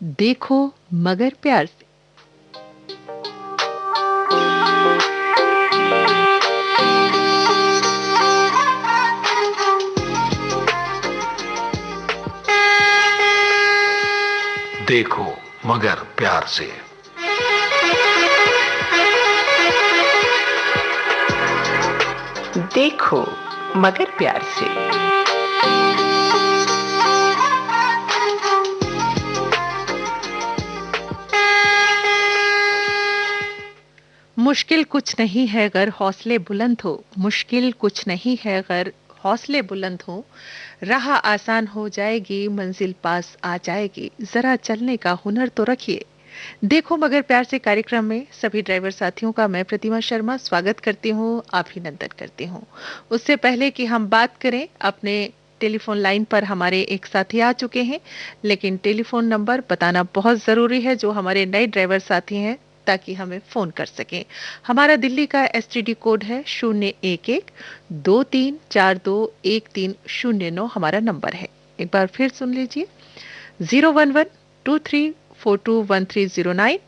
देखो मगर प्यार से। देखो मगर प्यार से। देखो मगर प्यार से। मुश्किल कुछ नहीं है अगर हौसले बुलंद हो, मुश्किल कुछ नहीं है अगर हौसले बुलंद हो, राह आसान हो जाएगी, मंजिल पास आ जाएगी, जरा चलने का हुनर तो रखिए। देखो मगर प्यार से कार्यक्रम में सभी ड्राइवर साथियों का मैं प्रतिमा शर्मा स्वागत करती हूँ, अभिनंदन करती हूँ। उससे पहले कि हम बात करें, अपने टेलीफोन लाइन पर हमारे एक साथी आ चुके हैं, लेकिन टेलीफोन नंबर बताना बहुत जरूरी है जो हमारे नए ड्राइवर साथी हैं, ताकि हमें फोन कर सकें। हमारा दिल्ली का एसटीडी कोड है 011 2342 1309 हमारा नंबर है। एक बार फिर सुन लीजिए, 011 2342 1309,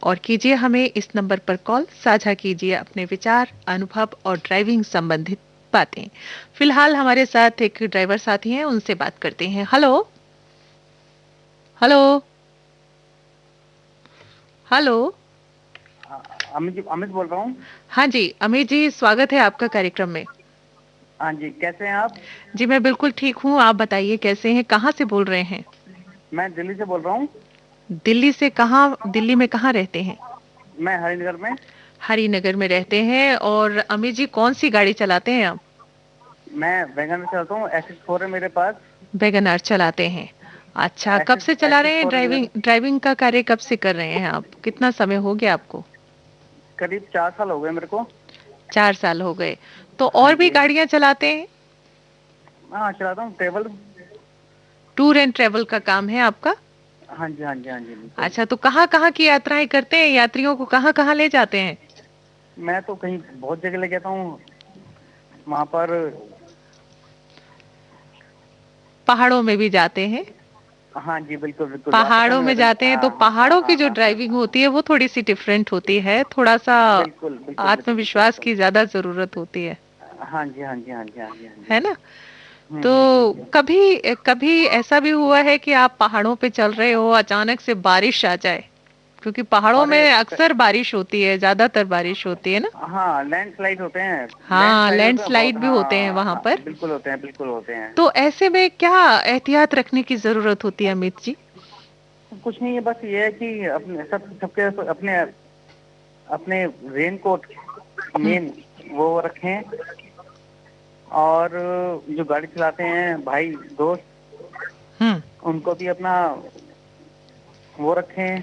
और कीजिए हमें इस नंबर पर कॉल। साझा कीजिए अपने विचार, अनुभव और ड्राइविंग संबंधित बातें। फिलहाल हमारे साथ एक ड्राइवर साथी हैं, उनसे बात करते हैं। हेलो। हेलो। हेलो। अमित बोल रहा हूँ। हाँ जी अमित जी, स्वागत है आपका कार्यक्रम में। हाँ जी, कैसे हैं आप? जी मैं बिल्कुल ठीक हूँ, आप बताइए कैसे हैं, कहाँ से बोल रहे हैं? मैं दिल्ली से बोल रहा हूँ। दिल्ली से कहाँ? दिल्ली में कहाँ रहते हैं? मैं हरिनगर में। हरिनगर में रहते हैं। और अमित जी कौन सी गाड़ी चलाते हैं आप? मैं वैगन चलाता हूँ, SS4 है मेरे पास। वैगन आर चलाते हैं। अच्छा, कब एस से चला एस रहे हैं? फोर ड्राइविंग ड्राइविंग का कार्य कब से कर रहे हैं आप? कितना समय हो गया आपको? करीब 4 साल हो गए मेरे को। 4 साल हो गए। तो हाँ और भी जी। गाड़ियां चलाते हैं? हाँ, चलाता हूँ ट्रेवल। टूर एंड ट्रेवल का काम है आपका? हाँ जी, हाँ जी, हाँ जी, बिल्कुल। अच्छा, तो कहाँ कहाँ की यात्राएं करते हैं? यात्रियों को कहाँ कहाँ ले जाते हैं? मैं तो कहीं बहुत जगह ले जाता हूँ वहाँ पर। पहाड़ों में भी जाते हैं? हाँ जी, बिल्कुल बिल्कुल, जाते तो पहाड़ों मैं में जाते हैं, तो हाँ हाँ हाँ पहाड़ों की हाँ जो हाँ हाँ। ड्राइविंग होती है वो थोड़ी सी डिफरेंट होती है, थोड़ा सा बिल्कुल बिल्कुल बिल्कुल बिल्कुल आत्मविश्वास बिल्कुल। की ज्यादा जरूरत होती हाँ जी, हाँ जी, हाँ जी, हाँ जी, हाँ जी। है ना? तो हम्म। कभी कभी ऐसा भी हुआ है कि आप पहाड़ों पे चल रहे हो, अचानक से बारिश आ जाए? क्योंकि पहाड़ों अरे में अक्सर बारिश होती है, ज्यादातर बारिश होती है ना? हाँ, लैंडस्लाइड होते हैं। हाँ, लैंडस्लाइड होते हैं बहुत, लैंडस्लाइड भी होते हैं हाँ वहां हाँ, पर। बिल्कुल होते हैं, बिल्कुल होते हैं। तो ऐसे में क्या एहतियात रखने की जरूरत होती है अमित जी? कुछ नहीं है, बस ये है कि अपने सबके अपने अपने रेन कोट हम्म। मेन वो रखें। और जो गाड़ी चलाते हैं भाई दोस्त, हम्म। उनको भी अपना वो रखें।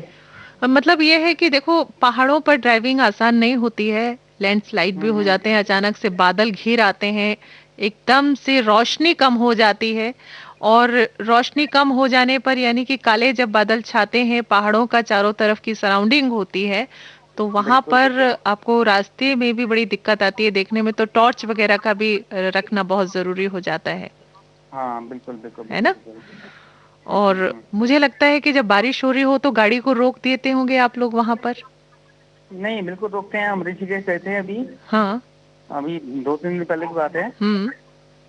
मतलब ये है कि देखो, पहाड़ों पर ड्राइविंग आसान नहीं होती है। लैंडस्लाइड भी हो हम्म। जाते हैं, अचानक से बादल घिर आते हैं, एकदम से रोशनी कम हो जाती है। और रोशनी कम हो जाने पर, यानी कि काले जब बादल छाते हैं, पहाड़ों का चारों तरफ की सराउंडिंग होती है, तो वहां बिल्कुल पर बिल्कुल। आपको रास्ते में भी बड़ी दिक्कत आती है। देखने में तो टॉर्च वगैरह का भी रखना बहुत जरूरी हो जाता हाँ, बिल्कुल बिल्कुल है बिल्कुल ना? बिल्कुल। और मुझे लगता है कि जब बारिश हो रही हो तो गाड़ी को रोक देते होंगे आप लोग वहां पर? नहीं, बिल्कुल रोकते हैं। हम ऋषिकेश गए थे अभी। हाँ। अभी 2-3 दिन पहले की बात है। हम्म।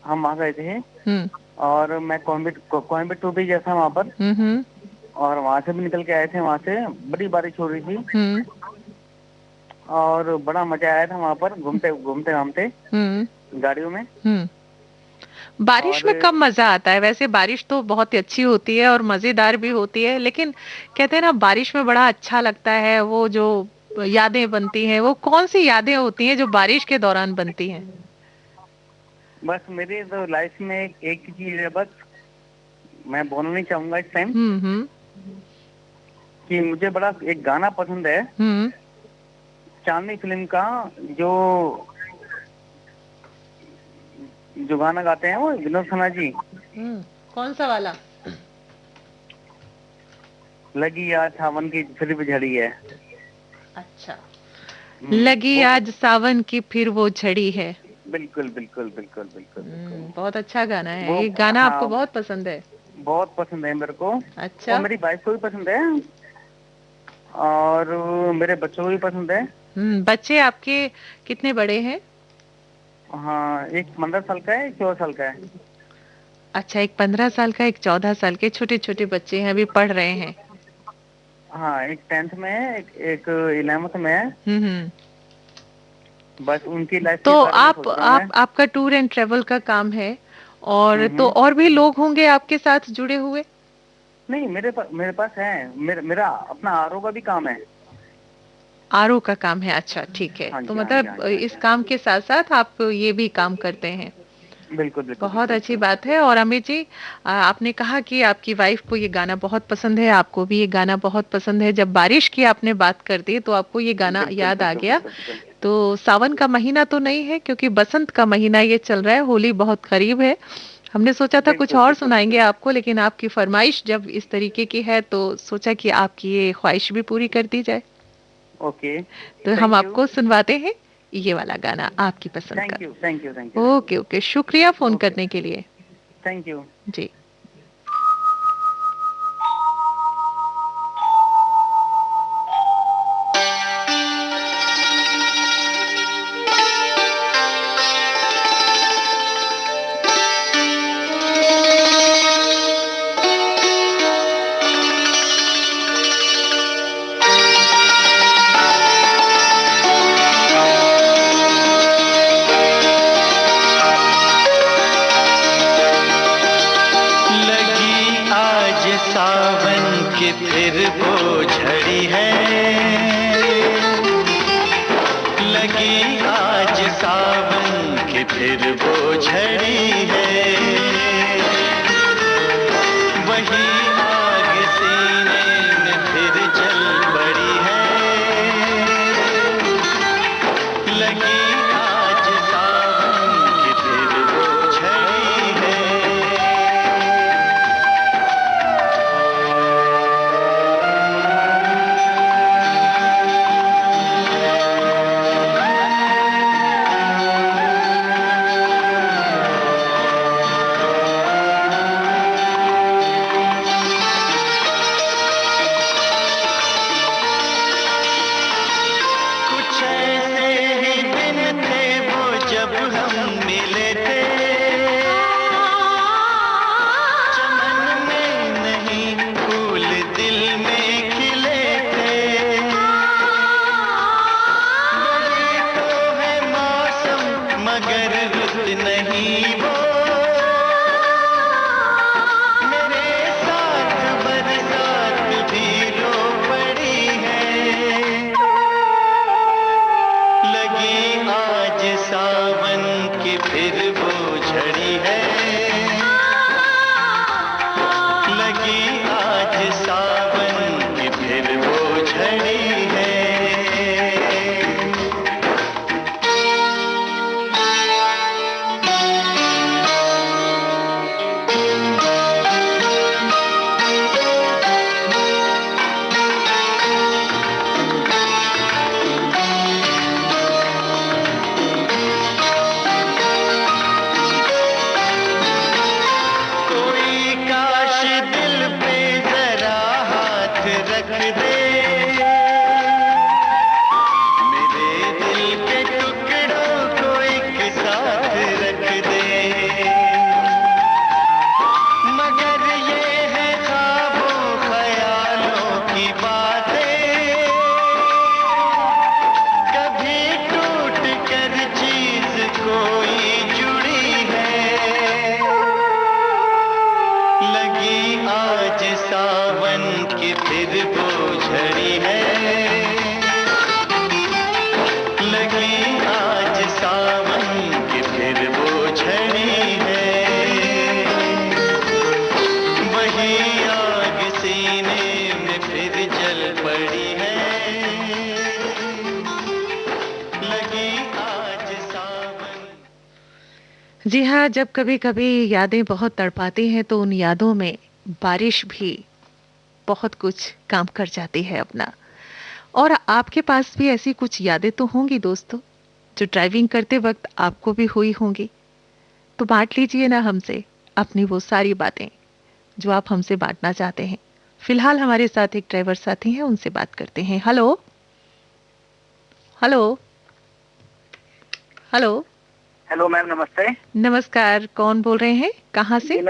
हम वहाँ गए थे। हम्म। और मैं कोयम्बटूर भी गया था वहाँ पर। हम्म। और वहां से भी निकल के आए थे। वहां से बड़ी बारिश हो रही थी। हम्म। और बड़ा मजा आया था वहां पर घूमते घूमते घामते हम्म। गाड़ियों में। हम्म। बारिश और में कब मजा आता है? वैसे बारिश तो बहुत ही अच्छी होती है और मजेदार भी होती है, लेकिन कहते हैं ना, बारिश में बड़ा अच्छा लगता है। वो जो यादें बनती हैं, वो कौन सी यादें होती हैं जो बारिश के दौरान बनती हैं? बस मेरी तो लाइफ में एक ही चीज है बस, मैं बोलना नहीं चाहूंगा इस टाइम, हम्म। कि मुझे बड़ा एक गाना पसंद है, हम्म। चांदनी फिल्म का। जो जो गाना गाते हैं वो विनोद खन्ना जी। कौन सा वाला? लगी आज सावन की फिर भी झड़ी है। अच्छा। लगी वो आज सावन की फिर वो झड़ी है। बिल्कुल बिल्कुल बिल्कुल बिल्कुल बिल्कुल। बहुत अच्छा गाना है वो ये। गाना हाँ, आपको बहुत पसंद है? बहुत पसंद है मेरे को, अच्छा। और मेरी वाइफ को भी पसंद है, और मेरे बच्चों को भी पसंद है। बच्चे आपके कितने बड़े हैं? हाँ, एक 15 साल का है, एक 14 साल का है। अच्छा, एक 15 साल का, एक 14 साल के, छोटे छोटे बच्चे हैं, अभी पढ़ रहे हैं। हाँ, एक 10th में है, एक 11th में है। हम्म। बस उनकी लाइफ के तो बारे में आप सोच रहा हूँ मैं। आप आपका टूर एंड ट्रेवल का काम है, और तो हम्म। और भी लोग होंगे आपके साथ जुड़े हुए? नहीं, मेरे पास है, मेरा अपना आरओ का भी काम है। आरओ का काम है, अच्छा ठीक है। हाँ तो जी, हाँ जी, हाँ मतलब जी, हाँ इस जी। काम के साथ साथ आप ये भी काम करते हैं। बिल्कुल, बिल्कुल, बहुत बिल्कुल, अच्छी बिल्कुल। बात है। और अमित जी, आपने कहा कि आपकी वाइफ को ये गाना बहुत पसंद है, आपको भी ये गाना बहुत पसंद है। जब बारिश की आपने बात कर दी तो आपको ये गाना बिल्कुल, याद आ बिल्कुल, गया। बिल्कुल, बिल्कुल। तो सावन का महीना तो नहीं है, क्योंकि बसंत का महीना ये चल रहा है, होली बहुत करीब है। हमने सोचा था कुछ बिल्कुल, और बिल्कुल, सुनाएंगे बिल्कुल। आपको, लेकिन आपकी फरमाइश जब इस तरीके की है तो सोचा कि आपकी ये ख्वाहिश भी पूरी कर दी जाए। ओके। तो हम थैंक यू। आपको सुनवाते हैं ये वाला गाना आपकी पसंद का। Thank you, thank you, thank you, thank okay okay, शुक्रिया यू। Phone okay. करने के लिए। Thank you. जी। लगी आज सावन की फिर वो झड़ी है, लगी आज सावन की फिर वो झड़ी है। वही आग सीने में फिर जल पड़ी है, लगी आज सावन की फिर वो झड़ी है। कुछ ऐसे ही दिन थे वो जब हम मिले थे, चमन में नहीं फूल दिल में खिले थे। वही तो है मौसम मगर रुत नहीं वो, मेरे साथ बरसात भी रो पड़ी है। लगी आज सावन की फिर वो झड़ी है, लगी आज सावन की फिर वो झड़ी है। कोई काश दिल पे जरा हाथ रख दे, मेरे दिल के टुकड़ों को एक साथ रख दे। मगर ये है ख्वाबों ख्यालों की बातें, कभी टूट कर चीज कोई जुड़ी है। लगी आज सावन की फिर वो झड़ी है, लगी आज सावन की फिर वो झड़ी है। वही आग सीने में फिर जल पड़ी है, लगी आज सावन। जी हाँ, जब कभी कभी यादें बहुत तड़पाती हैं तो उन यादों में बारिश भी बहुत कुछ काम कर जाती है अपना। और आपके पास भी ऐसी कुछ यादें तो होंगी दोस्तों, जो ड्राइविंग करते वक्त आपको भी हुई होंगी। तो बांट लीजिए ना हमसे अपनी वो सारी बातें, जो आप हमसे बांटना चाहते हैं। फिलहाल हमारे साथ एक ड्राइवर साथी हैं, उनसे बात करते हैं। Hello hello hello. Hello ma'am, नमस्ते। नमस्कार, कौन बोल रहे हैं, कहाँ से?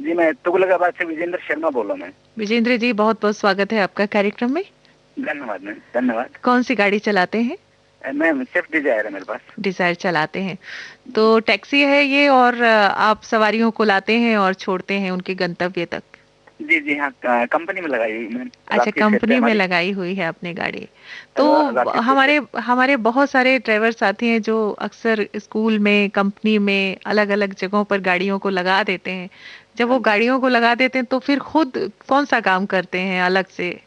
जी मैं तुगलकाबाद से विजेंद्र शर्मा बोल रहा हूँ मैम। विजेंद्र जी, बहुत बहुत स्वागत है आपका कार्यक्रम में। धन्यवाद मैम, धन्यवाद। कौन सी गाड़ी चलाते हैं? मैम स्विफ्ट डिजायर है मेरे पास। डिजायर चलाते हैं, तो टैक्सी है ये, और आप सवारियों को लाते हैं और छोड़ते हैं उनके गंतव्य तक? जी जी हाँ, कंपनी में लगाई हुई मैम। अच्छा, कंपनी में लगाई हुई है अपनी गाड़ी। तो राकेश हमारे हमारे बहुत सारे ड्राइवर साथी हैं जो अक्सर स्कूल में, कंपनी में, अलग अलग जगहों पर गाड़ियों को लगा देते हैं। जब वो गाड़ियों को लगा देते हैं तो फिर खुद कौन सा काम करते हैं अलग से?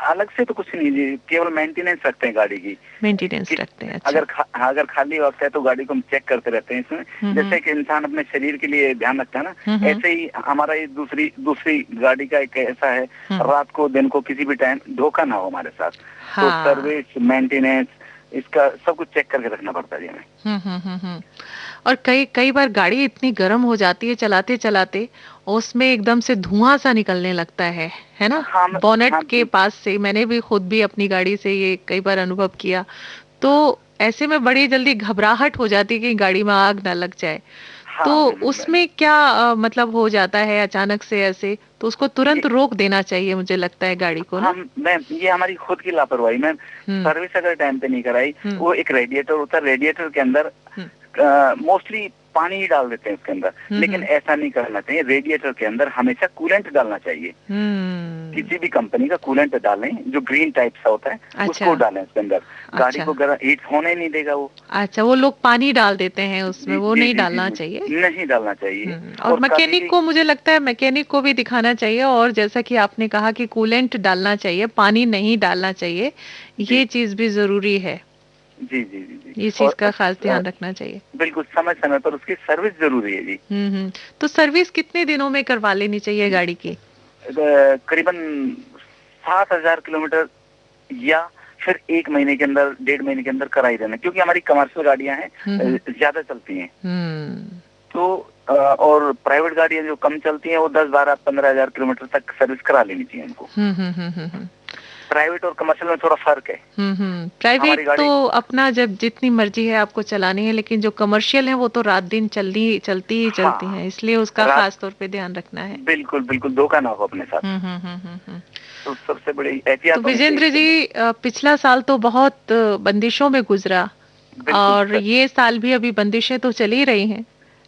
अलग से तो कुछ नहीं जी, केवल मेंटेनेंस रखते हैं गाड़ी की। मेंटेनेंस रखते हैं, अच्छा। अगर खाली वक्त है तो गाड़ी को हम चेक करते रहते हैं इसमें। जैसे कि इंसान अपने शरीर के लिए ध्यान रखता है ना, ऐसे ही हमारा ये दूसरी गाड़ी का एक ऐसा है, रात को दिन को किसी भी टाइम धोखा ना हो हमारे साथ। तो सर्विस, मेंटेनेंस, इसका सब कुछ चेक करके रखना पड़ता है हमें। और कई बार गाड़ी इतनी गर्म हो जाती है चलाते चलाते, उसमें एकदम से धुआं सा निकलने लगता है ना? हाँ, बोनेट हाँ, के पास से मैंने भी खुद भी अपनी गाड़ी से ये कई बार अनुभव किया। तो ऐसे में बड़ी जल्दी घबराहट हो जाती है कि गाड़ी में आग ना लग जाए। हाँ, तो उसमें क्या मतलब हो जाता है अचानक से ऐसे, तो उसको तुरंत रोक देना चाहिए मुझे लगता है गाड़ी को ना। मैम ये हमारी खुद की लापरवाही मैम। सर्विस अगर टाइम पे नहीं कराई, वो एक रेडिएटर होता है, रेडिएटर के अंदर मोस्टली पानी ही डाल देते हैं उसके अंदर, लेकिन ऐसा नहीं करना चाहिए। रेडिएटर के अंदर हमेशा कूलेंट डालना चाहिए। किसी भी कंपनी का कूलेंट डालें जो ग्रीन टाइप सा होता है। अच्छा। उसको डालें उसके अंदर। अच्छा। गाड़ी को गर्म हीट होने नहीं देगा वो। अच्छा, वो लोग पानी डाल देते हैं उसमें, वो नहीं डालना चाहिए। नहीं डालना चाहिए। और मैकेनिक को, मुझे लगता है मैकेनिक को भी दिखाना चाहिए, और जैसा कि आपने कहा कि कूलेंट डालना चाहिए, पानी नहीं डालना चाहिए, ये चीज भी जरूरी है। जी जी जी जी, ये चीज का खास ध्यान रखना चाहिए। बिल्कुल, समय समय पर उसकी सर्विस जरूरी है जी। तो सर्विस कितने दिनों में करवा लेनी चाहिए गाड़ी की? करीबन 7,000 किलोमीटर या फिर 1 महीने के अंदर, 1.5 महीने के अंदर करा ही देना, क्योंकि हमारी कमर्शियल गाड़ियां हैं, ज्यादा चलती हैं। तो और प्राइवेट गाड़ियां जो कम चलती हैं वो 10, 12, 15,000 किलोमीटर तक सर्विस करा लेनी चाहिए उनको। प्राइवेट और कमर्शियल में थोड़ा फर्क है। प्राइवेट तो अपना जब जितनी मर्जी है आपको चलानी है, लेकिन जो कमर्शियल है वो तो रात दिन चलती ही है, इसलिए उसका खास तौर पे ध्यान रखना है। बिल्कुल बिल्कुल, धोखा ना हो अपने साथ। तो सबसे बड़ी एहतियात। तो विजेंद्र जी, पिछला साल तो बहुत बंदिशों में गुजरा, और ये साल भी अभी बंदिशें तो चली रही हैं,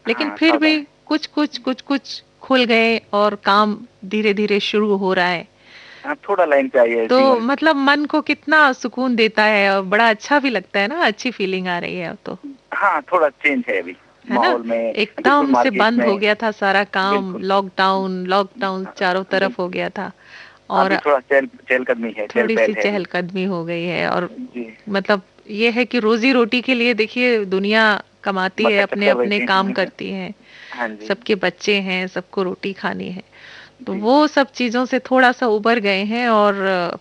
लेकिन फिर भी कुछ खुल गए और काम धीरे धीरे शुरू हो रहा है। थोड़ा लाइन पे आई है तो मतलब मन को कितना सुकून देता है, और बड़ा अच्छा भी लगता है ना, अच्छी फीलिंग आ रही है अब तो। हाँ, थोड़ा चेंज है अभी माहौल में। एकदम से बंद हो गया था सारा काम, लॉकडाउन चारों तरफ हो गया था, और थोड़ा चहलकदमी है, थोड़ी सी चहलकदमी हो गई है। और मतलब ये है कि रोजी रोटी के लिए देखिए दुनिया कमाती है, अपने अपने काम करती है, सबके बच्चे हैं, सबको रोटी खानी है, तो वो सब चीजों से थोड़ा सा उबर गए हैं। और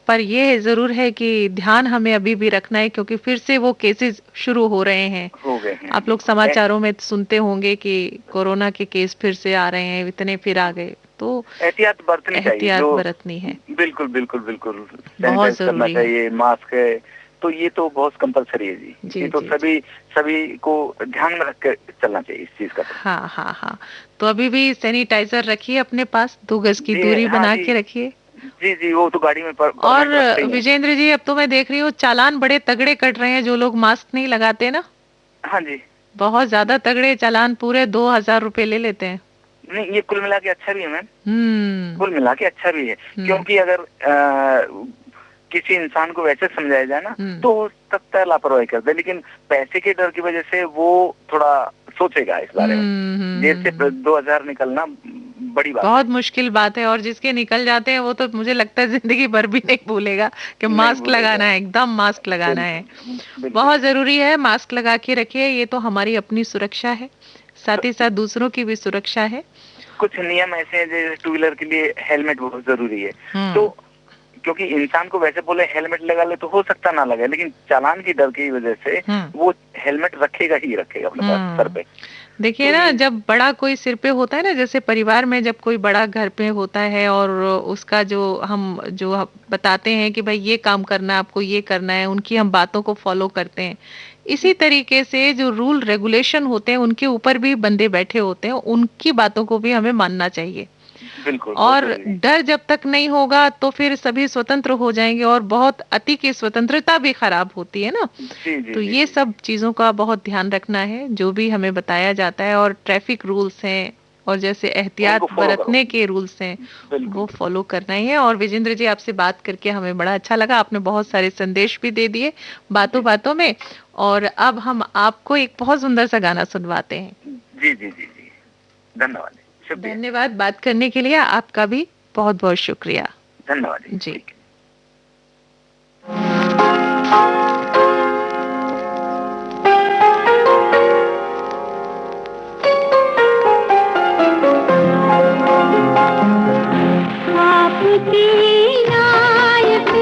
पर ये जरूर है कि ध्यान हमें अभी भी रखना है, क्योंकि फिर से वो केसेस शुरू हो रहे हैं। आप लोग समाचारों में सुनते होंगे कि कोरोना के केस फिर से आ रहे हैं, इतने फिर आ गए, तो एहतियात बरतनी है। बिल्कुल बिल्कुल बिल्कुल, बहुत जरूरी है। मास्क है, तो ये तो बहुत कंपलसरी है जी। ये तो सभी को ध्यान में रख कर चलना चाहिए इस चीज का। हाँ, तो अभी भी सैनिटाइजर रखिए अपने पास, 2 गज की दूरी बना के रखिए। जी, वो तो गाड़ी में और विजेंद्र जी, अब तो मैं देख रही हूँ चालान बड़े तगड़े कट रहे हैं जो लोग मास्क नहीं लगाते ना। हाँ जी, बहुत ज्यादा तगड़े चालान, पूरे 2,000 रुपए ले लेते हैं। नहीं, ये कुल मिला के अच्छा भी है मैम। कुल मिला के अच्छा भी है, क्योंकि अगर किसी इंसान को वैसे समझाया जाए ना, तो हो सकता है लापरवाही कर दे, लेकिन पैसे के डर की वजह से वो थोड़ा सोचेगा इस बारे में। जेब से 2,000 निकलना बड़ी बात, बहुत मुश्किल बात है, और जिसके निकल जाते हैं वो तो मुझे लगता है जिंदगी भर भी नहीं भूलेगा कि मास्क लगाना है, एकदम मास्क लगाना है। बहुत जरूरी है, मास्क लगा के रखिए, ये तो हमारी अपनी सुरक्षा है, साथ ही साथ दूसरों की भी सुरक्षा है। कुछ नियम ऐसे हैं, जैसे 2 व्हीलर के लिए हेलमेट बहुत जरूरी है। तो क्योंकि इंसान को वैसे बोले हेलमेट लगा ले तो हो सकता ना लगे, लेकिन चालान की डर की वजह से वो हेलमेट रखेगा ही रखेगा अपने पास सर पे। देखिए ना, जब बड़ा कोई सिर पे होता है ना, जैसे परिवार में जब कोई बड़ा घर पे होता है और उसका जो बताते हैं कि भाई ये काम करना है, आपको ये करना है, उनकी हम बातों को फॉलो करते हैं। इसी तरीके से जो रूल रेगुलेशन होते हैं उनके ऊपर भी बंदे बैठे होते हैं, उनकी बातों को भी हमें मानना चाहिए। बिल्कुल, और बहुत जरूरी। डर जब तक नहीं होगा तो फिर सभी स्वतंत्र हो जाएंगे और बहुत अति की स्वतंत्रता भी खराब होती है ना। जी जी तो जी ये जी। सब चीजों का बहुत ध्यान रखना है, जो भी हमें बताया जाता है, और ट्रैफिक रूल्स हैं और जैसे उनको एहतियात फॉलो करो। बरतने के रूल्स हैं, बिल्कुल। वो फॉलो करना ही है। और विजेंद्र जी, आपसे बात करके हमें बड़ा अच्छा लगा, आपने बहुत सारे संदेश भी दे दिए बातों जी बातों में। और अब हम आपको एक बहुत सुंदर सा गाना सुनवाते हैं। जी जी जी जी। धन्यवाद, शुक्रिया। धन्यवाद बात करने के लिए, आपका भी बहुत बहुत शुक्रिया। धन्यवाद जी। ठीक है। आपकी इनायत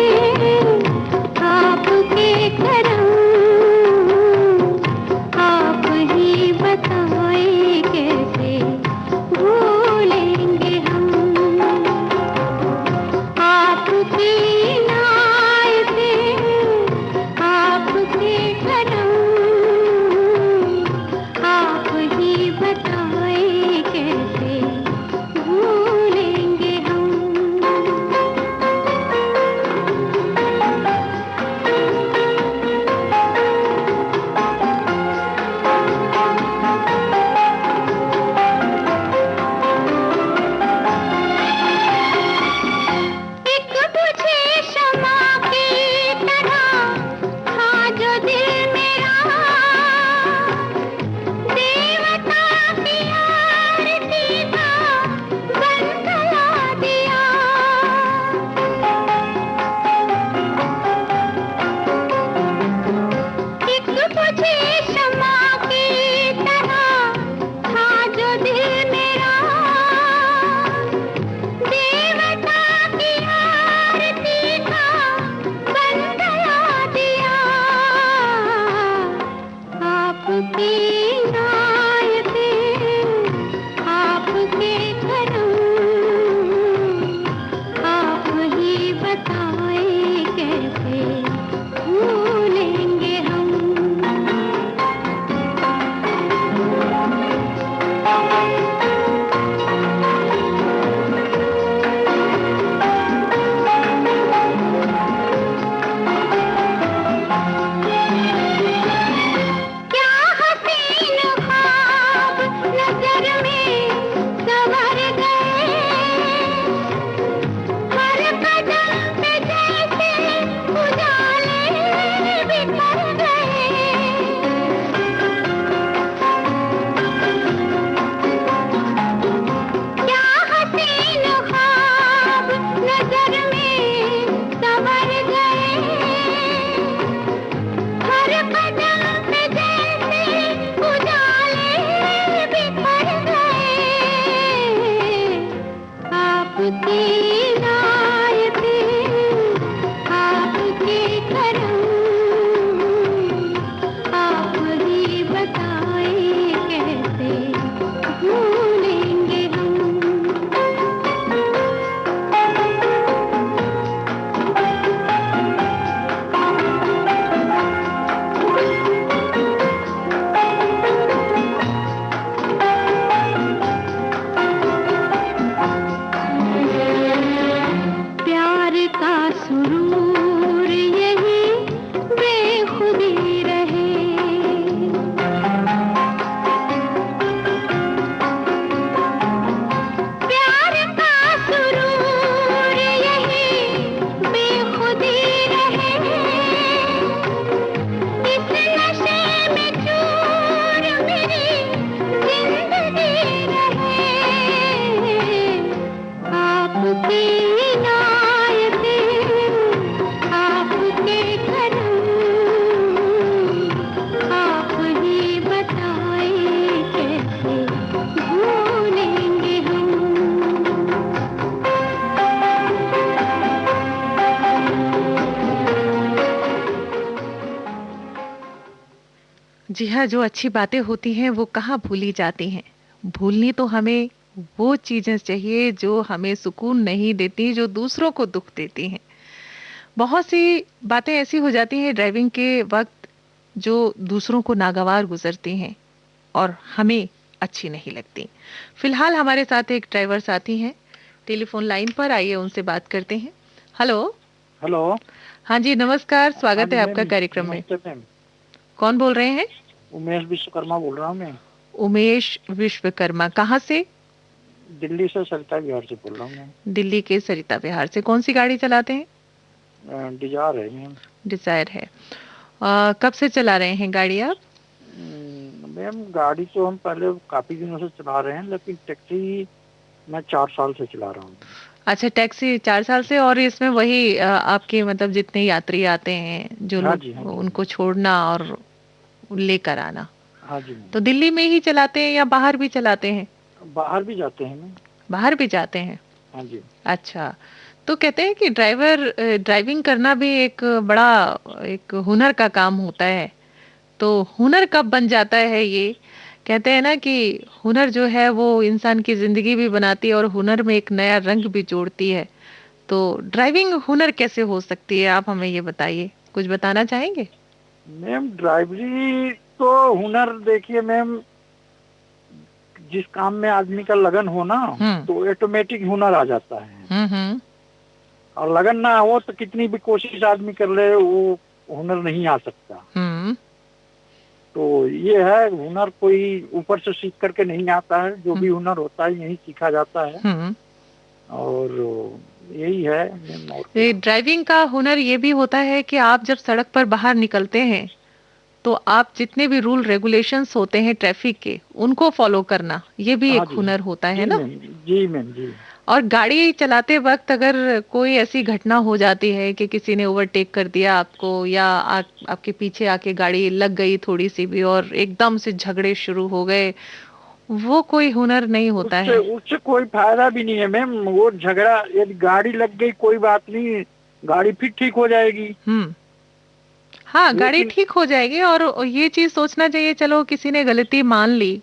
आपके करम, आप ही बताएं कैसे भूलेंगे हम। आपकी इनायत आपके करम, आप ही बताएं कैसे भूलेंगे हम। एक बुझे शमा की तरह था जो दिल मेरा, देवता की आरती का बन गया दिया। एक बुझे शमा की तरह था जो दिल मेरा, देवता की आरती का बन गया दिया। आपकी इनायत आपके करम, आप ही बताएं कैसे भूलेंगे हम। क्या हसीन ख्वाब नजर में संवर गए, हर कदम पे जैसे उजाले बिखर गए। क्या हसीन ख्वाब नजर में संवर गए, हर कदम पे जैसे उजाले बिखर गए। आपकी इनायत आपके करम, आप ही बताएं कैसे भूलेंगे हम। प्यार का सुरूर यही बेखुदी रहे, प्यार का सुरूर यही बेखुदी रहे। इस नशे में चूर मेरी जिंदगी रहे। आपकी इनायत जी हाँ, जो अच्छी बातें होती हैं वो कहाँ भूली जाती हैं। भूलनी तो हमें वो चीजें चाहिए जो हमें सुकून नहीं देती, जो दूसरों को दुख देती हैं। बहुत सी बातें ऐसी हो जाती हैं ड्राइविंग के वक्त जो दूसरों को नागवार गुजरती हैं और हमें अच्छी नहीं लगती। फिलहाल हमारे साथ एक ड्राइवर साथी हैं टेलीफोन लाइन पर, आइए उनसे बात करते हैं। हेलो। हेलो। हाँ जी, नमस्कार, हाँ स्वागत जी है मैम, आपका कार्यक्रम में। नमस्ते मैम। कौन बोल रहे हैं? उमेश विश्वकर्मा बोल रहा हूँ मैं। उमेश विश्वकर्मा, कहाँ से? दिल्ली से, सरिता विहार से बोल रहा हूँ मैम। दिल्ली के सरिता विहार से। कौन सी गाड़ी चलाते हैं? डिजायर है मैम। डिजायर है। कब से चला रहे हैं गाड़ी आप? मैम गाड़ी तो हम पहले काफी दिनों से चला रहे हैं, लेकिन टैक्सी मैं 4 साल से चला रहा हूँ। अच्छा, टैक्सी 4 साल से। और इसमें वही आपके मतलब जितने यात्री आते हैं जो हाँ लोग, जी, हाँ जी। उनको छोड़ना और लेकर आना। हाँ जी मैम। तो दिल्ली में ही चलाते हैं या बाहर भी चलाते हैं? बाहर भी जाते हैं मैम। बाहर भी जाते हैं। हाँ जी। अच्छा, तो कहते हैं कि ड्राइविंग करना भी एक बड़ा एक हुनर का काम होता है। तो हुनर कब बन जाता है ये? कहते हैं ना कि हुनर जो है वो इंसान की जिंदगी भी बनाती है और हुनर में एक नया रंग भी जोड़ती है। तो ड्राइविंग हुनर कैसे हो सकती है, आप हमें ये बताइए, कुछ बताना चाहेंगे? मैम ड्राइवरी तो हुनर, देखिए मैम, जिस काम में आदमी का लगन हो ना, तो ऑटोमेटिक हुनर आ जाता है। और लगन ना हो तो कितनी भी कोशिश आदमी कर ले, वो हुनर नहीं आ सकता। तो ये है, हुनर कोई ऊपर से सीख करके नहीं आता है। जो भी हुनर होता है यही सीखा जाता है। और यही है। ये ड्राइविंग का हुनर ये भी होता है कि आप जब सड़क पर बाहर निकलते हैं तो आप जितने भी रूल रेगुलेशंस होते हैं ट्रैफिक के, उनको फॉलो करना, ये भी एक हुनर होता है ना? जी मैम, जी। और गाड़ी चलाते वक्त अगर कोई ऐसी घटना हो जाती है कि किसी ने ओवरटेक कर दिया आपको, या आपके पीछे आके गाड़ी लग गई थोड़ी सी भी और एकदम से झगड़े शुरू हो गए, वो कोई हुनर नहीं होता है। उससे कोई फायदा भी नहीं है मैम। वो झगड़ा, यदि गाड़ी लग गई कोई बात नहीं, गाड़ी फिर ठीक हो जाएगी। हाँ, गाड़ी ठीक हो जाएगी। और ये चीज सोचना चाहिए, चलो किसी ने गलती मान ली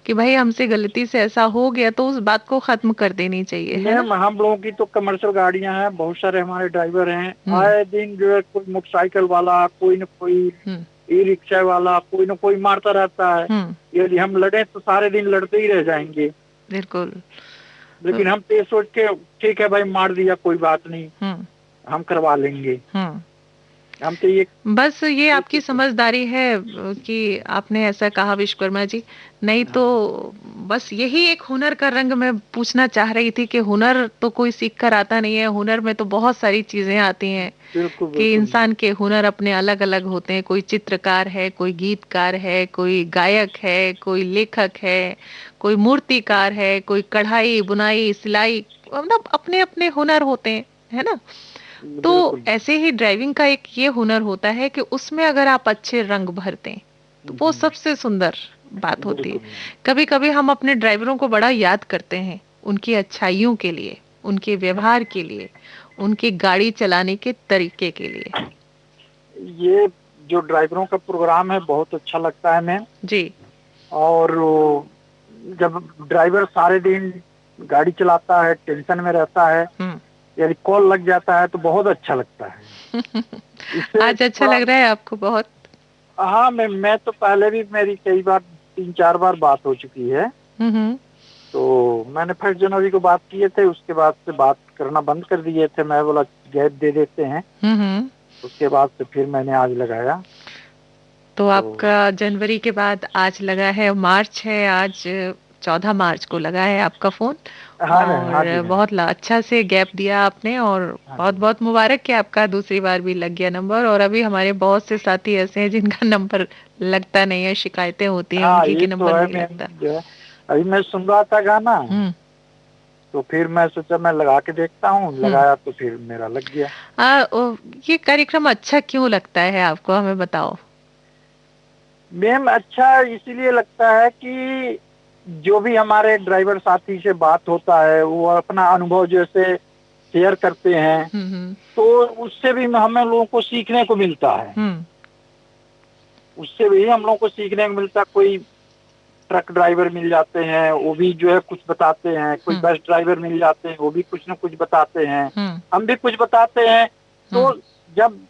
कि भाई हमसे गलती से ऐसा हो गया, तो उस बात को खत्म कर देनी चाहिए, है ना? मैम हम लोगों की तो कमर्शियल गाड़ियां हैं, बहुत सारे हमारे ड्राइवर हैं। आए दिन जो है कोई मोटरसाइकिल वाला, कोई न कोई ई रिक्शा वाला, कोई न कोई मारता रहता है। यदि हम लड़े तो सारे दिन लड़ते ही रह जाएंगे। बिल्कुल। लेकिन हम तो ये सोच के, ठीक है भाई मार दिया कोई बात नहीं, हम करवा लेंगे। हम तो ये, बस ये आपकी समझदारी है कि आपने ऐसा कहा विश्वकर्मा जी। नहीं तो बस यही एक हुनर का रंग मैं पूछना चाह रही थी कि हुनर तो कोई सीख कर आता नहीं है। हुनर में तो बहुत सारी चीजें आती हैं कि इंसान के हुनर अपने अलग अलग होते हैं। कोई चित्रकार है, कोई गीतकार है, कोई गायक है, कोई लेखक है, कोई मूर्तिकार है, कोई कढ़ाई बुनाई सिलाई, मतलब अपने अपने हुनर होते हैं, है ना? तो ऐसे ही ड्राइविंग का एक ये हुनर होता है कि उसमें अगर आप अच्छे रंग भरते हैं तो वो सबसे सुंदर बात होती है। कभी कभी हम अपने ड्राइवरों को बड़ा याद करते हैं उनकी अच्छाइयों के लिए, उनके व्यवहार के लिए, उनकी गाड़ी चलाने के तरीके के लिए। ये जो ड्राइवरों का प्रोग्राम है बहुत अच्छा लगता है मैम जी। और जब ड्राइवर सारे दिन गाड़ी चलाता है, टेंशन में रहता है, यदि कॉल लग जाता है तो बहुत अच्छा लगता है। आज अच्छा लग रहा है आपको बहुत? हाँ मैं तो पहले भी, मेरी कई बार 3-4 बार बात हो चुकी है। तो मैंने 1 जनवरी को बात किए थे, उसके बाद से बात करना बंद कर दिए थे। मैं बोला गैप दे देते हैं। उसके बाद से फिर मैंने आज लगाया। तो आपका जनवरी के बाद आज लगा है, मार्च है आज, 14 मार्च को लगा है आपका फोन। और बहुत अच्छा से गैप दिया आपने और बहुत बहुत मुबारक कि आपका दूसरी बार भी लग गया नंबर। और अभी हमारे बहुत से साथी ऐसे हैं जिनका नंबर लगता नहीं है, शिकायतें होती हैं उनकी कि नंबर नहीं लगता। अभी मैं सुन रहा था गाना, तो फिर मैं सोचा मैं लगा के देखता हूँ। लगाया तो फिर मेरा लग गया। ये कार्यक्रम अच्छा क्यों लगता है आपको, हमें बताओ? मैम अच्छा इसलिए लगता है कि जो भी हमारे ड्राइवर साथी से बात होता है वो अपना अनुभव जैसे शेयर करते हैं, तो उससे भी हमें लोगों को सीखने को मिलता है। उससे भी हम लोगों को सीखने को मिलता। कोई ट्रक ड्राइवर मिल जाते हैं, वो भी जो है कुछ बताते हैं। कोई बस ड्राइवर मिल जाते हैं, वो भी कुछ न कुछ बताते हैं। हम भी कुछ बताते हैं। तो जब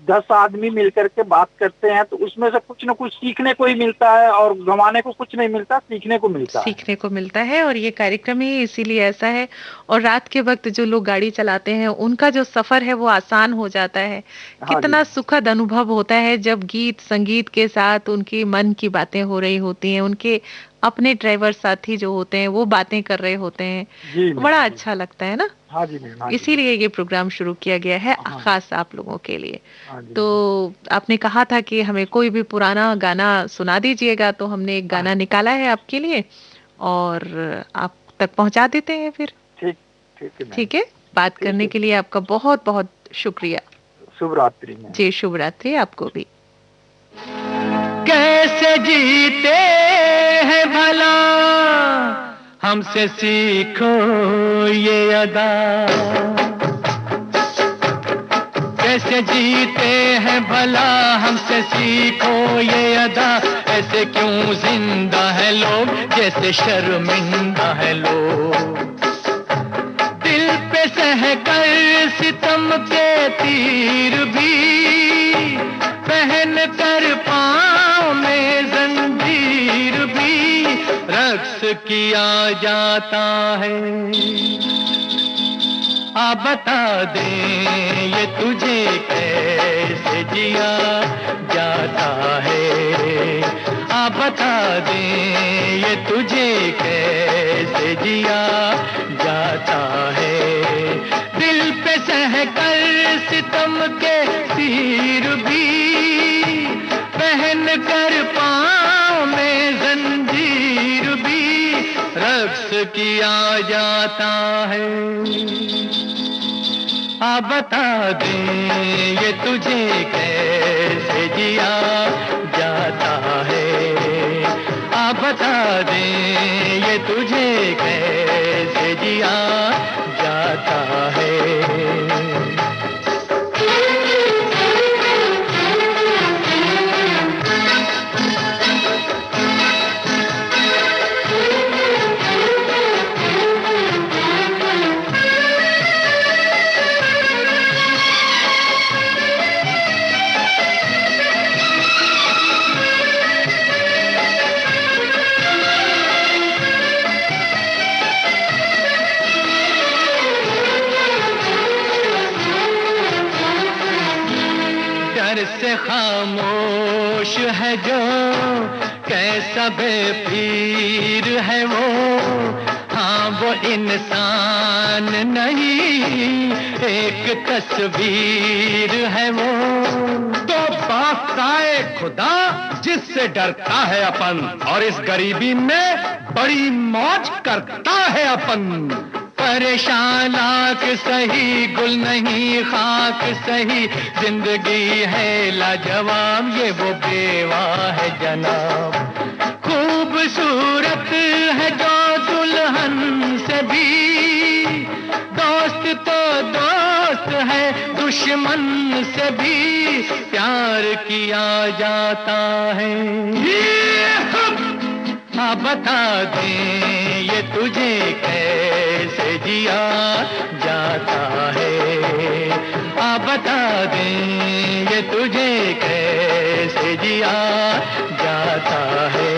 10 आदमी मिलकर के बात करते हैं तो उसमें से कुछ न कुछ सीखने को ही मिलता है, और गंवाने को कुछ नहीं मिलता, सीखने को मिलता है। सीखने को मिलता है, और ये कार्यक्रम ही इसीलिए ऐसा है। और रात के वक्त जो लोग गाड़ी चलाते हैं उनका जो सफर है वो आसान हो जाता है। कितना सुखद अनुभव होता है जब गीत संगीत के साथ उनकी मन की बातें हो रही होती हैं, उनके अपने ड्राइवर साथी जो होते हैं वो बातें कर रहे होते हैं। बड़ा अच्छा लगता है ना। हाँ जी, इसीलिए ये प्रोग्राम शुरू किया गया है खास आप लोगों के लिए। तो आपने कहा था कि हमें कोई भी पुराना गाना सुना दीजिएगा, तो हमने एक गाना निकाला है आपके लिए और आप तक पहुंचा देते हैं फिर। ठीक है। बात करने के लिए आपका बहुत बहुत शुक्रिया। शुभ रात्रि। जी शुभ रात्रि आपको भी। कैसे जीते हैं भला हमसे सीखो ये अदा, कैसे जीते हैं भला हमसे सीखो ये अदा। ऐसे क्यों जिंदा है लोग जैसे शर्मिंदा है लोग। दिल पे सहकर सितम के तीर भी, पहन कर पाँव में जंजीर भी, रक्स किया जाता है। आ बता दे ये तुझे कैसे जिया जाता है। आ बता दे ये तुझे कैसे जिया जाता है। दिल पे सहकर सितम के तीर भी, पहन कर पाँव में जंजीर भी, रक्स किया जाता है। आ बता दे ये तुझे कैसे जिया जाता है। आ बता दे ये तुझे कैसे जिया जाता है। से खामोश है जो, कैसा बेपीर है वो। हाँ वो इंसान नहीं एक तस्वीर है वो। तो बाकाए खुदा जिससे डरता है अपन, और इस गरीबी में बड़ी मौज करता है अपन। परेशान लाख सही, गुल नहीं खाक सही, जिंदगी है लाजवाब ये वो बेवा है जनाब। खूबसूरत है जो दुल्हन से भी, दोस्त तो दोस्त है दुश्मन से भी, प्यार किया जाता है। हाँ बता दे ये तुझे कैसे जिया जाता है। हाँ बता दे ये तुझे कैसे जिया जाता है।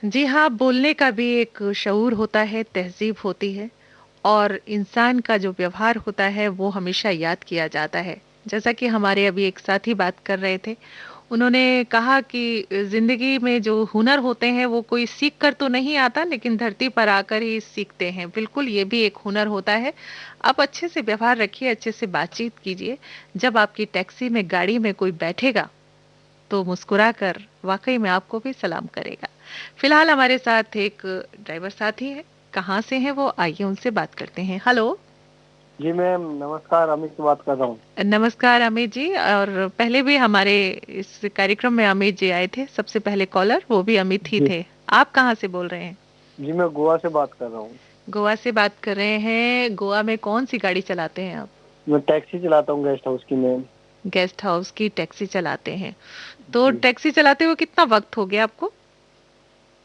जी हाँ, बोलने का भी एक शऊर होता है, तहजीब होती है, और इंसान का जो व्यवहार होता है वो हमेशा याद किया जाता है। जैसा कि हमारे अभी एक साथी बात कर रहे थे, उन्होंने कहा कि जिंदगी में जो हुनर होते हैं वो कोई सीख कर तो नहीं आता, लेकिन धरती पर आकर ही सीखते हैं। बिल्कुल, ये भी एक हुनर होता है। आप अच्छे से व्यवहार रखिए, अच्छे से बातचीत कीजिए। जब आपकी टैक्सी में, गाड़ी में कोई बैठेगा तो मुस्कुराकर वाकई में आपको भी सलाम करेगा। फिलहाल हमारे साथ एक ड्राइवर साथी है, कहाँ से हैं वो, आइए उनसे बात करते हैं। हेलो। जी मैम नमस्कार, अमित से बात कर रहा हूँ। नमस्कार अमित जी। और पहले भी हमारे इस कार्यक्रम में अमित जी आए थे, सबसे पहले कॉलर वो भी अमित ही जी थे। आप कहाँ से बोल रहे हैं? जी मैं गोवा से बात कर रहा हूँ। गोवा से बात कर रहे हैं। गोवा में कौन सी गाड़ी चलाते हैं आप? मैं टैक्सी चलाता हूँ गेस्ट हाउस की मैम। गेस्ट हाउस की टैक्सी चलाते हैं। तो जी टैक्सी चलाते हुए कितना वक्त हो गया आपको?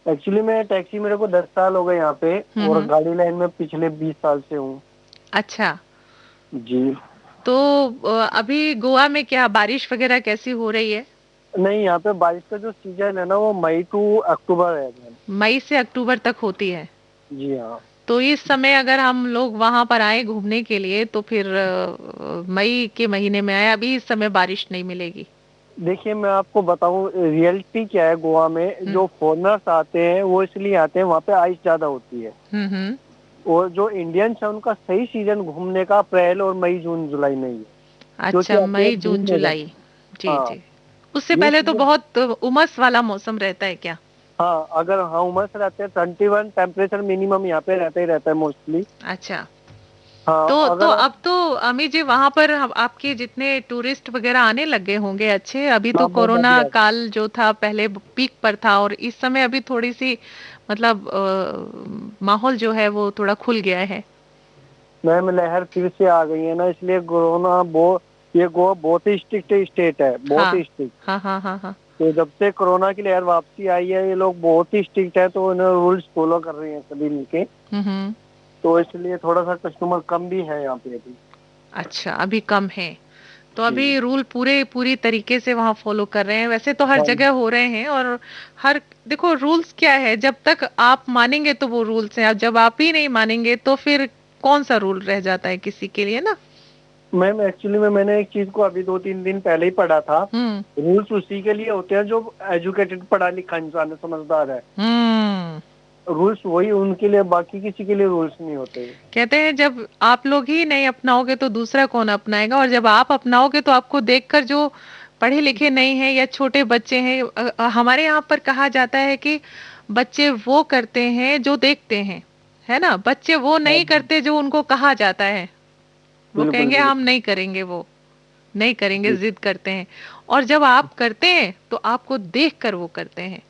एक्चुअली मैं टैक्सी, मेरे को 10 साल हो गए यहाँ पे, और हम्म। गाड़ी लाइन में पिछले 20 साल से हूँ। अच्छा। जी तो अभी गोवा में क्या बारिश वगैरह कैसी हो रही है? नहीं, यहाँ पे बारिश का जो सीजन है ना वो मई टू अक्टूबर है मैम। मई से अक्टूबर तक होती है। जी हाँ। तो इस समय अगर हम लोग वहां पर आए घूमने के लिए तो फिर मई के महीने में आए, अभी इस समय बारिश नहीं मिलेगी। देखिए मैं आपको बताऊँ रियलिटी क्या है, गोवा में जो फॉरेनर्स आते हैं वो इसलिए आते हैं, वहाँ पे आइस ज्यादा होती है। हम्म। और जो इंडियंस है उनका सही सीजन घूमने का अप्रैल और मई जून जुलाई में ही है, क्योंकि अच्छा, आपको मई जून जून में जुलाई। जी हाँ जी। उससे ये पहले तो सीजन। बहुत उमस वाला मौसम रहता है क्या? हाँ अगर हाँ उमस रहते हैं, 21 टेम्परेचर मिनिमम यहाँ पे रहता ही रहता है मोस्टली। अच्छा। हाँ तो अगर आप अब तो अमित जी वहां पर आपके जितने टूरिस्ट वगैरह आने लगे होंगे अच्छे। अभी तो हाँ बहुत कोरोना बढ़िया। काल जो था पहले पीक पर था, और इस समय अभी थोड़ी सी मतलब माहौल जो है वो थोड़ा खुल गया है। मैम लहर फिर से आ गई है ना, इसलिए कोरोना ये गोवा बहुत ही स्ट्रिक्ट स्टेट है, बहुत हाँ ही स्ट्रिक्ट। हाँ हाँ हाँ हाँ। तो जब से कोरोना की लहर वापसी आई है ये लोग बहुत ही स्ट्रिक्ट है, तो इन्हें रूल्स फॉलो कर रहे हैं सभी मिलके। हम्म। तो इसलिए थोड़ा सा कस्टमर कम भी है यहाँ पे अभी। अच्छा, अभी कम है। तो जी अभी रूल पूरी तरीके से वहां फॉलो कर रहे हैं। वैसे तो हर हाँ जगह हो रहे हैं। और हर देखो रूल्स क्या है, जब तक आप मानेंगे तो वो रूल्स हैं, अब जब आप ही नहीं मानेंगे तो फिर कौन सा रूल रह जाता है किसी के लिए ना। मैम एक्चुअली मैंने एक चीज को अभी 2-3 दिन पहले ही पढ़ा था। हम्म रूल्स उसी के लिए होते हैं जो एजुकेटेड, पढ़ा लिखा इंसान है, समझदार है। हम्म। रूल्स वही उनके लिए, बाकी किसी के लिए रूल्स नहीं होते। कहते हैं जब आप लोग ही नहीं अपनाओगे तो दूसरा कौन अपनाएगा, और जब आप अपनाओगे तो आपको देखकर जो पढ़े लिखे नहीं हैं या छोटे बच्चे हैं, हमारे यहाँ पर कहा जाता है कि बच्चे वो करते हैं जो देखते हैं, है ना। बच्चे वो हाँ नहीं करते जो उनको कहा जाता है। वो बिल्कुल कहेंगे बिल्कुल। हम नहीं करेंगे, वो नहीं करेंगे, जी जिद करते हैं। और जब आप करते हैं तो आपको देखकर वो करते हैं।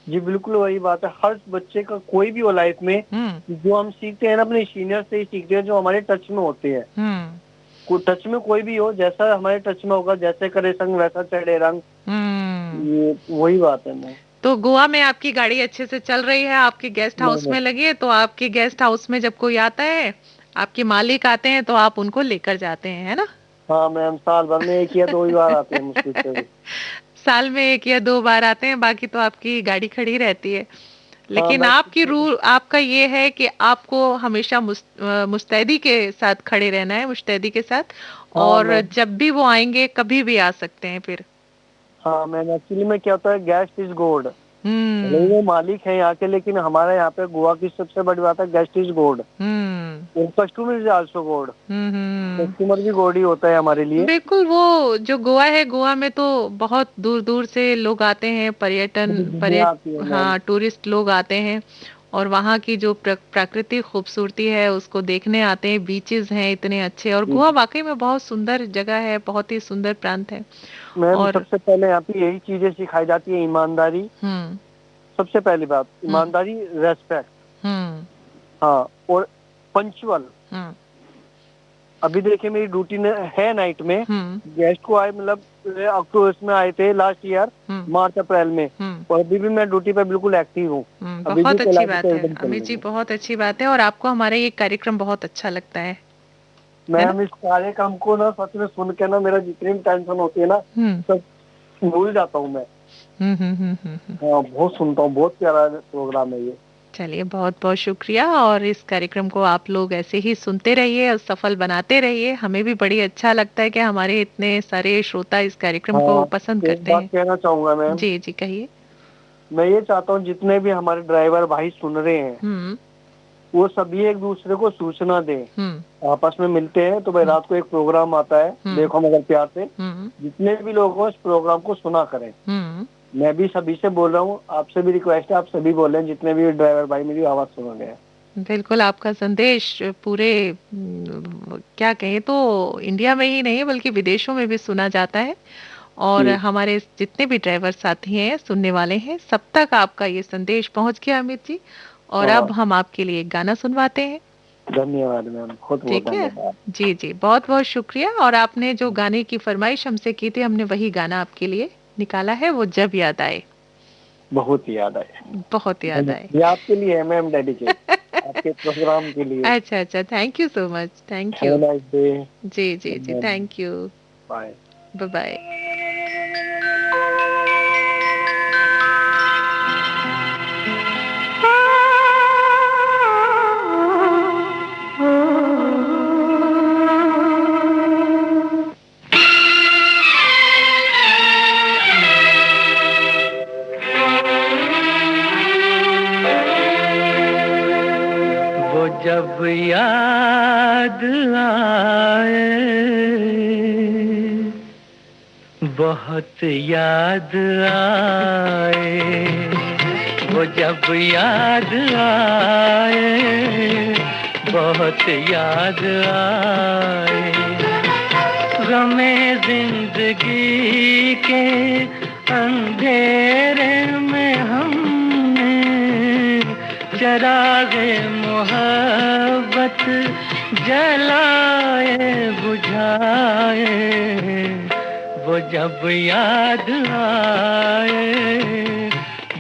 जी बिल्कुल वही बात है, हर बच्चे का कोई भी हो लाइफ में, जो हम सीखते हैं ना अपने सीनियर से ही सीखते हैं, जो हमारे टच में होते हैं। टच में कोई भी हो, जैसा हमारे टच में होगा, जैसे करे संग वैसा चढ़े रंग। ये वही बात है ना। तो गोवा में आपकी गाड़ी अच्छे से चल रही है, आपके गेस्ट नहीं हाउस नहीं। में लगी है, तो आपके गेस्ट हाउस में जब कोई आता है, आपके मालिक आते हैं तो आप उनको लेकर जाते हैं, है ना? हाँ मैम साल भर में एक या दो ही बार आते हैं मुश्किल से। साल में एक या दो बार आते हैं, बाकी तो आपकी गाड़ी खड़ी रहती है। हाँ लेकिन मैं आपकी रूल आपका ये है कि आपको हमेशा मुस्तैदी के साथ खड़े रहना है, मुस्तैदी के साथ। हाँ और मैम। जब भी वो आएंगे कभी भी आ सकते हैं फिर। हाँ मैम एक्चुअली में क्या होता है, गेस्ट इज गॉड। भले ही हम्म वो मालिक है यहाँ के, लेकिन हमारे यहाँ पे गोवा की सबसे बड़ी बात है, गेस्ट इज गॉड हम्म और customer is also God. Hmm. Customer भी गॉड ही होता है हमारे लिए। बिल्कुल। वो जो गोवा है, गोवा में तो बहुत दूर दूर से लोग आते हैं, पूरी दुनिया आती है मैम। हाँ, टूरिस्ट लोग आते हैं। और वहाँ की जो प्राकृतिक खूबसूरती है उसको देखने आते हैं। बीचेस हैं इतने अच्छे, और गोवा वाकई में बहुत सुंदर जगह है, बहुत ही सुंदर प्रांत है। मैम और सबसे पहले यहाँ पे यही चीजें सिखाई जाती है, ईमानदारी सबसे पहली बात, ईमानदारी, रेस्पेक्ट। हम्म हाँ और पंचुअल। अभी देखिए मेरी ड्यूटी है नाइट में, गेस्ट को आए मतलब अक्टूबर में आए थे लास्ट ईयर, मार्च अप्रैल में, और अभी भी मैं ड्यूटी पे बिल्कुल एक्टिव हूँ। अभी भी बहुत अच्छी बात है एकदम चल अमित रही जी, है। बहुत अच्छी बात है। और आपको हमारा ये कार्यक्रम बहुत अच्छा लगता है ना? मैम इस कार्यक्रम को ना सच में सुन के ना मेरा जितनी भी टेंशन होती है ना सब भूल जाता हूँ मैं। हाँ बहुत सुनता हूँ, बहुत प्यारा प्रोग्राम है ये। चलिए, बहुत बहुत शुक्रिया। और इस कार्यक्रम को आप लोग ऐसे ही सुनते रहिए और सफल बनाते रहिए। हमें भी बड़ी अच्छा लगता है कि हमारे इतने सारे श्रोता इस कार्यक्रम को हाँ पसंद एक करते बात हैं। कहना चाहूंगा मैम। जी जी, कहिए। मैं ये चाहता हूँ जितने भी हमारे ड्राइवर भाई सुन रहे हैं वो सभी एक दूसरे को सूचना दें, आपस में मिलते हैं तो भाई रात को एक प्रोग्राम आता है, देखो मगर प्यार से जितने भी लोग हो इस प्रोग्राम को सुना करें। मैं भी सभी से बोल रहा हूँ, आपसे भी रिक्वेस्ट है, आप सभी बोल रहे हैं जितने भी ड्राइवर भाई मेरी आवाज सुन रहे हैं। बिल्कुल, आपका संदेश पूरे क्या कहें, तो इंडिया में ही नहीं बल्कि विदेशों में भी सुना जाता है। और हमारे जितने भी ड्राइवर साथी हैं, सुनने वाले हैं, सब तक आपका ये संदेश पहुंच गया अमित जी। और अब हम आपके लिए एक गाना सुनवाते हैं। धन्यवाद मैम, बहुत बहुत ठीक है धन्यवाद। जी जी, बहुत बहुत शुक्रिया। और आपने जो गाने की फरमाइश हमसे की थी, हमने वही गाना आपके लिए निकाला है, वो जब याद आए। बहुत याद आए, बहुत याद आए। ये आपके लिए है मैम, डेडिकेट आपके प्रोग्राम के लिए। अच्छा अच्छा, thank you so much, thank you. Have a nice day. जी जी जी, thank you, bye bye bye. जब याद आए, बहुत याद आए, वो जब याद आए, बहुत याद आए, गमे जिंदगी के अंधेरे में हमने चरागे मोहब्बत जलाए बुझाए, वो जब याद आए,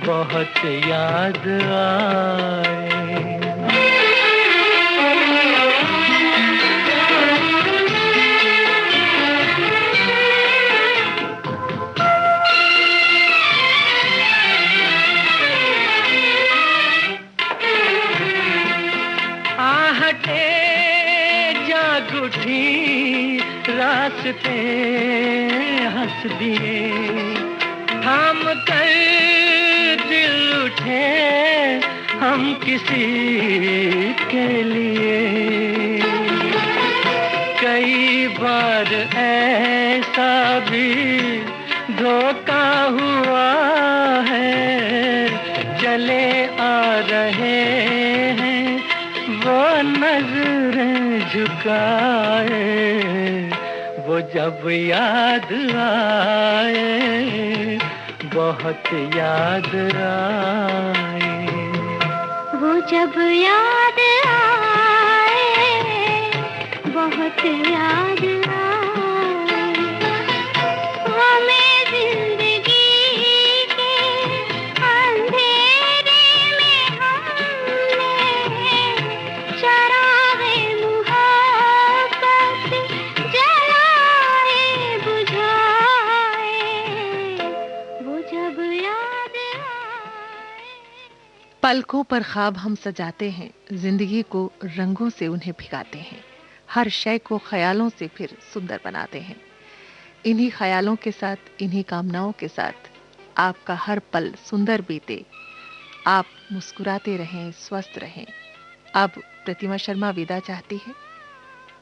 बहुत याद आए। रास्ते हंस दिए, थाम कर दिल उठे हम किसी के लिए। कई बार ऐसा भी धोखा हुआ है, चले आ रहे हैं वो नजरें झुकाए, वो जब याद आए, बहुत याद आए, वो जब याद आए, बहुत याद आए, हमें जिंदगी के अंधेरे में हमने चरागे मुहब्बत जलाए बुझाए, वो जब याद आए। पलकों पर ख्वाब हम सजाते हैं, जिंदगी को रंगों से उन्हें भिगाते हैं, हर शय को ख्यालों से फिर सुंदर बनाते हैं। इन्हीं ख्यालों के साथ, इन्हीं कामनाओं के साथ आपका हर पल सुंदर बीते, आप मुस्कुराते रहें, स्वस्थ रहें। अब प्रतिमा शर्मा विदा चाहती है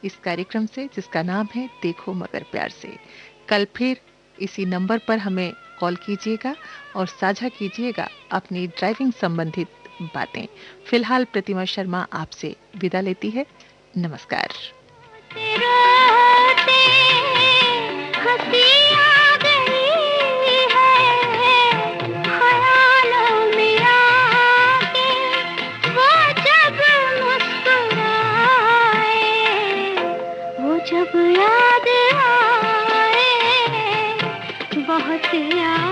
इस कार्यक्रम से, जिसका नाम है देखो मगर प्यार से। कल फिर इसी नंबर पर हमें कॉल कीजिएगा और साझा कीजिएगा अपनी ड्राइविंग संबंधित बातें। फिलहाल प्रतिमा शर्मा आपसे विदा लेती है। नमस्कार। रोते हंसी आ गई है, ख्यालों में आके वो जब मुस्कुराए, वो जब याद आए, बहुत याद